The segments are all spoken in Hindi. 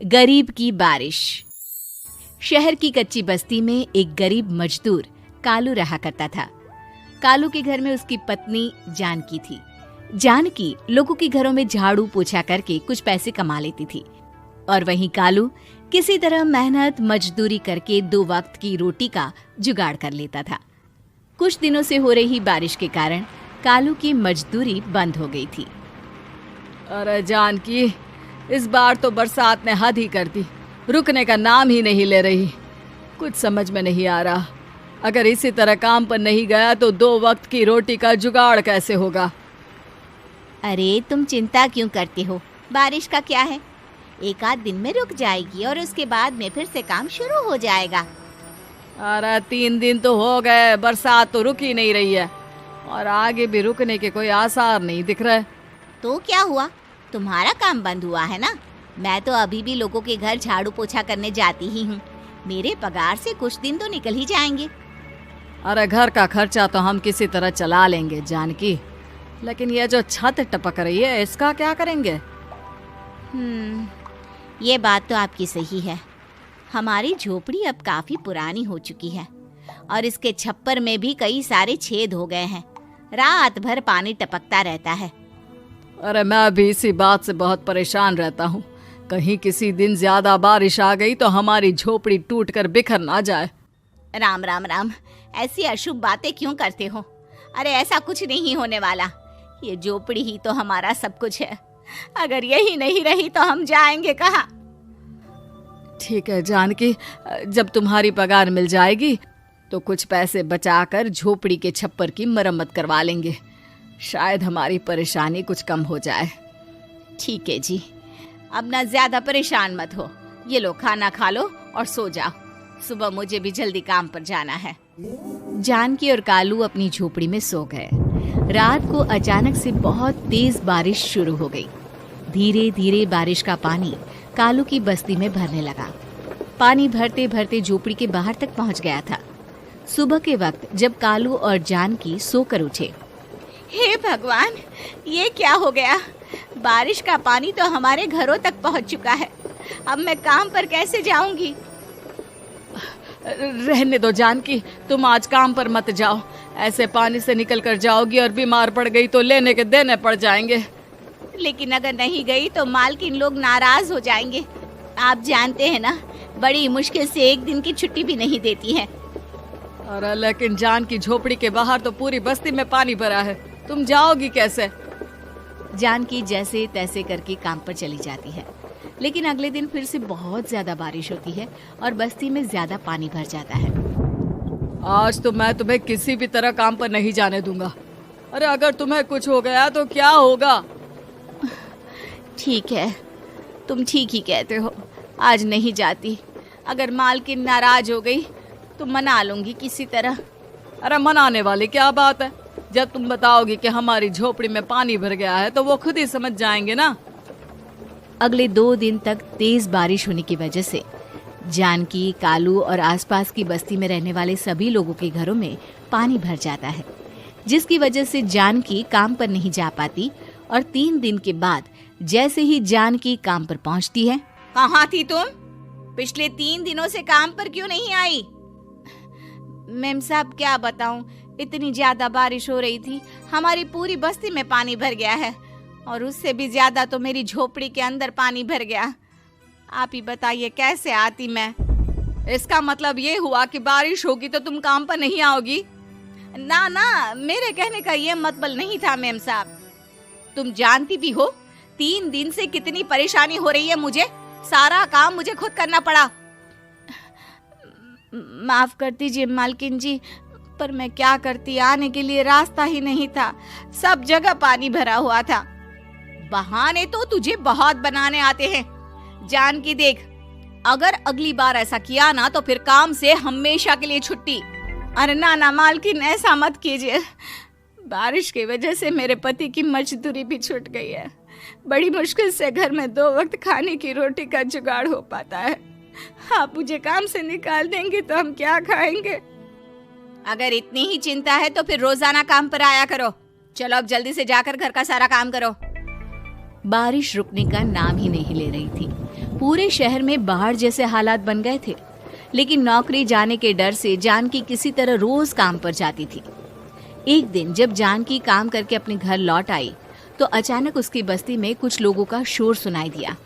गरीब की बारिश। शहर की कच्ची बस्ती में एक गरीब मजदूर कालू रहा करता था। कालू के घर में उसकी पत्नी जानकी थी। जानकी लोगों के घरों में झाड़ू पोछा करके कुछ पैसे कमा लेती थी और वहीं कालू किसी तरह मेहनत मजदूरी करके 2 वक्त की रोटी का जुगाड़ कर लेता था। कुछ दिनों से हो रही बारिश के कारण कालू की मजदूरी बंद हो गई थी। अरे जानकी, इस बार तो बरसात ने हद ही कर दी, रुकने का नाम ही नहीं ले रही। कुछ समझ में नहीं आ रहा, अगर इसी तरह काम पर नहीं गया तो 2 वक्त की रोटी का जुगाड़ कैसे होगा। अरे तुम चिंता क्यों करते हो, बारिश का क्या है, 1 आध दिन में रुक जाएगी और उसके बाद में फिर से काम शुरू हो जाएगा। अरे 3 दिन तो हो गए, बरसात तो रुक ही नहीं रही है और आगे भी रुकने के कोई आसार नहीं दिख रहे। तो क्या हुआ, तुम्हारा काम बंद हुआ है ना? मैं तो अभी भी लोगों के घर झाड़ू पोछा करने जाती ही हूँ। मेरे पगार से कुछ दिन तो निकल ही जाएंगे। अरे घर का खर्चा तो हम किसी तरह चला लेंगे जानकी, लेकिन ये जो छत टपक रही है इसका क्या करेंगे? ये बात तो आपकी सही है। हमारी झोपड़ी अब काफी पुरानी हो चुकी है और इसके छप्पर में भी कई सारे छेद हो गए हैं। रात भर पानी टपकता रहता है। अरे मैं भी इसी बात से बहुत परेशान रहता हूँ। कहीं किसी दिन ज्यादा बारिश आ गई तो हमारी झोपड़ी टूटकर बिखर ना जाए। राम राम राम, ऐसी अशुभ बातें क्यों करते हो? अरे ऐसा कुछ नहीं होने वाला। ये झोपड़ी ही तो हमारा सब कुछ है। अगर यही नहीं रही तो हम जाएंगे कहाँ? ठीक है जानकी, जब तुम्हारी पगार मिल जाएगी तो कुछ पैसे बचाकर झोपड़ी के छप्पर की मरम्मत करवा लेंगे। शायद हमारी परेशानी कुछ कम हो जाए। ठीक है जी, अब ना ज्यादा परेशान मत हो। ये लो, खाना खा लो और सो जाओ। सुबह मुझे भी जल्दी काम पर जाना है। जानकी और कालू अपनी झोपड़ी में सो गए। रात को अचानक से बहुत तेज बारिश शुरू हो गई। धीरे धीरे बारिश का पानी कालू की बस्ती में भरने लगा। पानी भरते भरते झोपड़ी के बाहर तक पहुंच गया था। सुबह के वक्त जब कालू और जानकी सोकर उठे, हे भगवान, ये क्या हो गया? बारिश का पानी तो हमारे घरों तक पहुंच चुका है। अब मैं काम पर कैसे जाऊंगी? रहने दो जानकी, तुम आज काम पर मत जाओ। ऐसे पानी से निकल कर जाओगी और बीमार पड़ गई तो लेने के देने पड़ जाएंगे। लेकिन अगर नहीं गई तो मालकिन लोग नाराज हो जाएंगे। आप जानते हैं ना, बड़ी मुश्किल से 1 दिन की छुट्टी भी नहीं देती है। अरे लेकिन जानकी, झोपड़ी के बाहर तो पूरी बस्ती में पानी भरा है, तुम जाओगी कैसे? जानकी जैसे तैसे करके काम पर चली जाती है, लेकिन अगले दिन फिर से बहुत ज्यादा बारिश होती है और बस्ती में ज्यादा पानी भर जाता है। आज तो मैं तुम्हें किसी भी तरह काम पर नहीं जाने दूंगा। अरे अगर तुम्हें कुछ हो गया तो क्या होगा? ठीक है, तुम ठीक ही कहते हो, आज नहीं जाती। अगर मालकिन नाराज हो गई तो मना लूंगी किसी तरह। अरे मनाने वाली क्या बात है? जब तुम बताओगी कि हमारी झोपड़ी में पानी भर गया है तो वो खुद ही समझ जाएंगे ना। अगले 2 दिन तक तेज बारिश होने की वजह से जानकी, कालू और आसपास की बस्ती में रहने वाले सभी लोगों के घरों में पानी भर जाता है, जिसकी वजह से जानकी काम पर नहीं जा पाती। और 3 दिन के बाद जैसे ही जानकी काम पर पहुंचती है, कहाँ थी तुम? पिछले 3 दिनों से काम पर क्यों नहीं आई? मेम साहब, क्या बताऊं, इतनी ज्यादा बारिश हो रही थी, हमारी पूरी बस्ती में पानी भर गया है और उससे भी ज्यादा तो मेरी झोपड़ी के अंदर पानी भर गया। आप ही बताइए कैसे आती मैं? इसका मतलब ये हुआ कि बारिश होगी तो तुम काम पर नहीं आओगी? ना ना, मेरे कहने का ये मतलब नहीं था मेम साहब। तुम जानती भी हो 3 दिन से कितनी परेशानी हो रही है मुझे। सारा काम मुझे खुद करना पड़ा। माफ कर दीजिए मालकिन जी, पर मैं क्या करती, आने के लिए रास्ता ही नहीं था, सब जगह पानी भरा हुआ था। बहाने तो तुझे बहुत बनाने आते हैं। जानकी देख, अगर अगली बार ऐसा किया ना तो फिर काम से हमेशा के लिए छुट्टी। अरे ना ना मालकिन, ऐसा मत कीजिए। बारिश की वजह से मेरे पति की मजदूरी भी छूट गई है। बड़ी मुश्किल से घर में 2 वक्त खाने की रोटी का जुगाड़ हो पाता है। आप मुझे काम से निकाल देंगे तो हम क्या खाएंगे? अगर इतनी ही चिंता है तो फिर रोजाना काम पर आया करो। चलो अब जल्दी से जाकर घर का सारा काम करो। बारिश रुकने का नाम ही नहीं ले रही थी। पूरे शहर में बाढ़ जैसे हालात बन गए थे, लेकिन नौकरी जाने के डर से जानकी किसी तरह रोज काम पर जाती थी। एक दिन जब जानकी काम करके अपने घर लौट आई तो अचानक उसकी बस्ती में कुछ लोगों का शोर सुनाई दिया।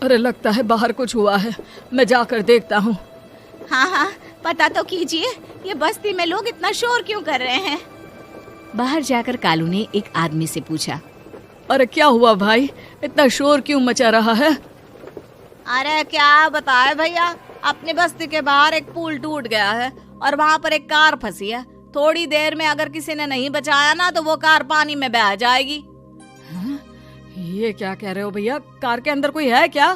अरे लगता है बाहर कुछ हुआ है, मैं जाकर देखता हूँ। हाँ, पता तो कीजिए, ये बस्ती में लोग इतना शोर क्यों कर रहे हैं। बाहर जाकर कालू ने एक आदमी से पूछा, अरे क्या हुआ भाई, इतना शोर क्यों मचा रहा है? अरे क्या बताए भैया, अपने बस्ती के बाहर एक पुल टूट गया है और वहाँ पर एक कार फंसी है। थोड़ी देर में अगर किसी ने नहीं बचाया ना तो वो कार पानी में बह जाएगी। ये क्या कह रहे हो भैया, कार के अंदर कोई है क्या?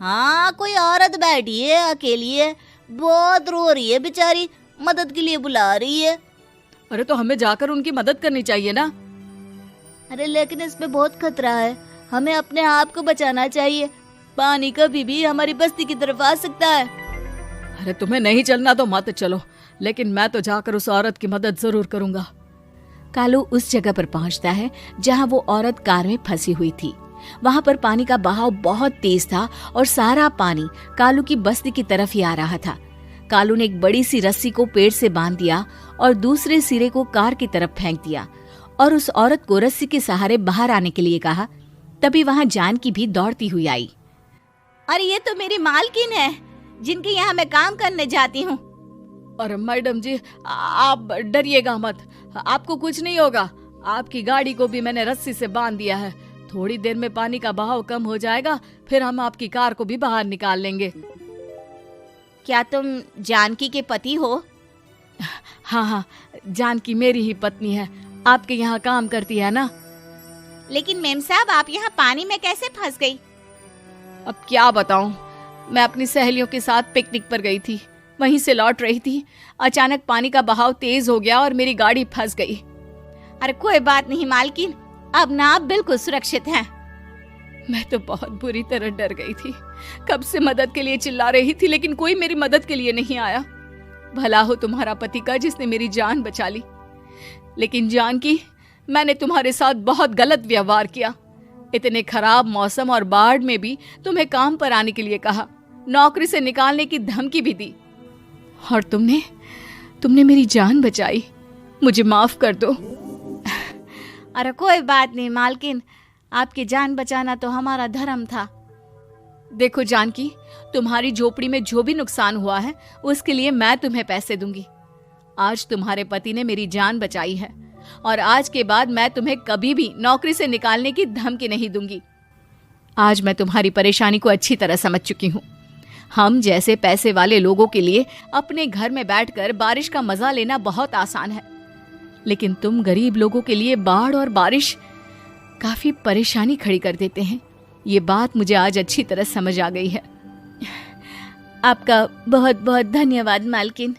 हाँ, कोई औरत बैठी है, अकेली है, बहुत रो रही है बेचारी, मदद के लिए बुला रही है। अरे तो हमें जाकर उनकी मदद करनी चाहिए ना। अरे लेकिन इसमें बहुत खतरा है, हमें अपने आप को बचाना चाहिए, पानी कभी भी हमारी बस्ती की तरफ आ सकता है। अरे तुम्हें नहीं चलना तो मत चलो, लेकिन मैं तो जाकर उस औरत की मदद जरूर करूंगा। कालू उस जगह पर पहुंचता है जहां वो औरत कार में फंसी हुई थी। वहां पर पानी का बहाव बहुत तेज था और सारा पानी कालू की बस्ती की तरफ ही आ रहा था। कालू ने एक बड़ी सी रस्सी को पेड़ से बांध दिया और दूसरे सिरे को कार की तरफ फेंक दिया और उस औरत को रस्सी के सहारे बाहर आने के लिए कहा। तभी वहां जानकी भी दौड़ती हुई आई। अरे ये तो मेरी मालकिन है, जिनके यहाँ मैं काम करने जाती हूँ। अरे मैडम जी, आप डरिएगा मत, आपको कुछ नहीं होगा। आपकी गाड़ी को भी मैंने रस्सी से बांध दिया है। थोड़ी देर में पानी का बहाव कम हो जाएगा, फिर हम आपकी कार को भी बाहर निकाल लेंगे। क्या तुम जानकी के पति हो? हाँ, जानकी मेरी ही पत्नी है, आपके यहाँ काम करती है ना। लेकिन मेम साहब, आप यहाँ पानी में कैसे फंस गई? अब क्या बताऊं, मैं अपनी सहेलियों के साथ पिकनिक पर गई थी, वहीं से लौट रही थी। अचानक पानी का बहाव तेज हो गया और मेरी गाड़ी फंस गई। अरे कोई बात नहीं मालकिन, अब ना आप बिल्कुल सुरक्षित हैं। मैं तो बहुत बुरी तरह डर गई थी, कब से मदद के लिए चिल्ला रही थी, लेकिन कोई मेरी मदद के लिए नहीं आया। भला हो तुम्हारा पति का जिसने मेरी जान बचा ली। लेकिन जानकी, मैंने तुम्हारे साथ बहुत गलत व्यवहार किया। इतने खराब मौसम और बाढ़ में भी तुम्हें काम पर आने के लिए कहा, नौकरी से निकालने की धमकी भी दी, और तुमने मेरी जान बचाई। मुझे माफ कर दो। अरे कोई बात नहीं मालकिन, आपकी जान बचाना तो हमारा धर्म था। देखो जानकी, तुम्हारी झोपड़ी में जो भी नुकसान हुआ है उसके लिए मैं तुम्हें पैसे दूंगी। आज तुम्हारे पति ने मेरी जान बचाई है और आज के बाद मैं तुम्हें कभी भी नौकरी से निकालने की धमकी नहीं दूंगी। आज मैं तुम्हारी परेशानी को अच्छी तरह समझ चुकी हूँ। हम जैसे पैसे वाले लोगों के लिए अपने घर में बैठकर बारिश का मजा लेना बहुत आसान है, लेकिन तुम गरीब लोगों के लिए बाढ़ और बारिश काफी परेशानी खड़ी कर देते हैं। ये बात मुझे आज अच्छी तरह समझ आ गई है। आपका बहुत बहुत धन्यवाद मालकिन।